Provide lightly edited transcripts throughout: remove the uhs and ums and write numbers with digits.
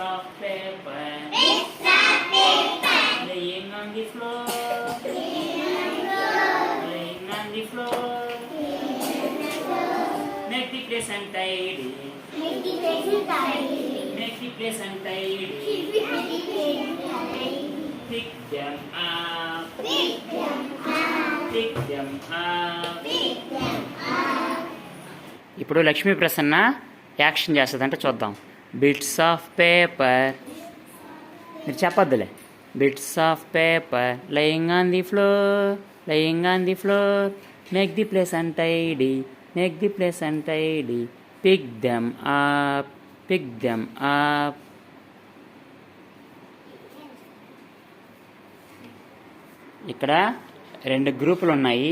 of paper laying on the floor, laying on the floor. Make the place untidy, make the place untidy. Pick them up, pick them up. ఇప్పుడు Lakshmi Prasanna action చేస్తుందంటే చూద్దాం. Bits of paper, మీరు చెప్పొద్దులే. Bits of paper lying on the floor, lying on the floor. Make the place untidy, make the place untidy. Pick them up, pick them up. ఇక్కడ 2 గ్రూపులు ఉన్నాయి.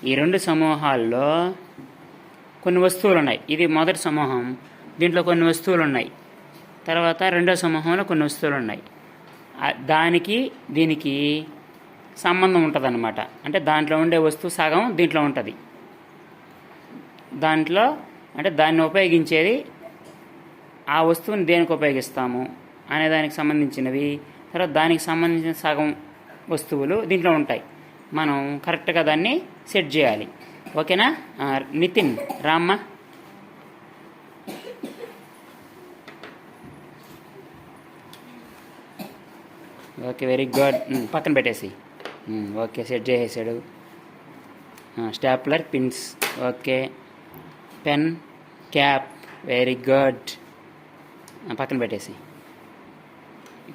ఈ 2 సమూహాల్లో కొన్ని వస్తువులు ఉన్నాయి. ఇది మొదటి సమూహం, దీంట్లో కొన్ని వస్తువులు ఉన్నాయి. తర్వాత రెండో సమూహంలో కొన్ని వస్తువులు ఉన్నాయి. దానికి దీనికి సంబంధం ఉంటుంది అన్నమాట. అంటే దాంట్లో ఉండే వస్తువు సగం దీంట్లో ఉంటుంది. దాంట్లో అంటే దాన్ని ఉపయోగించేది, ఆ వస్తువుని దేనికి ఉపయోగిస్తాము అనే దానికి సంబంధించినవి. తర్వాత దానికి సంబంధించిన సగం వస్తువులు దీంట్లో ఉంటాయి. మనం కరెక్ట్గా దాన్ని సెట్ చేయాలి. ఓకేనా? నితిన్ రామ్మ. Okay, very good. పక్కన పెట్టేసి. ఓకే, సెట్ చేసేసాడు. Stapler, pins. Okay, pen, cap. Very good. పక్కన పెట్టేసి.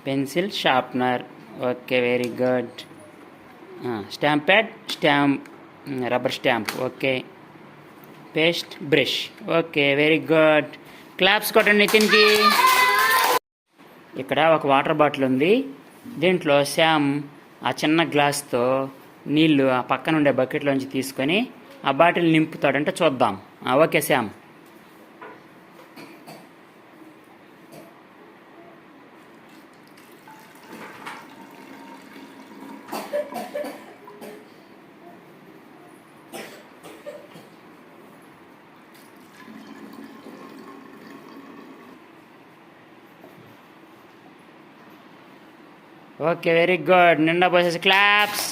Pencil, sharpener. Okay, very good. Stamp pad, stamp, rubber stamp. Okay, paste, brush. Okay, very good. Claps కొట్టండి నితిన్కి. ఇక్కడ ఒక వాటర్ బాటిల్ ఉంది. దీంట్లో శ్యామ్ ఆ చిన్న గ్లాస్తో నీళ్లు ఆ పక్కన ఉండే బకెట్లోంచి తీసుకొని ఆ బాటిల్ నింపుతాడంటే చూద్దాం. Okay Shyam. Okay, very good. నిండా పోసేసి క్లాప్స్.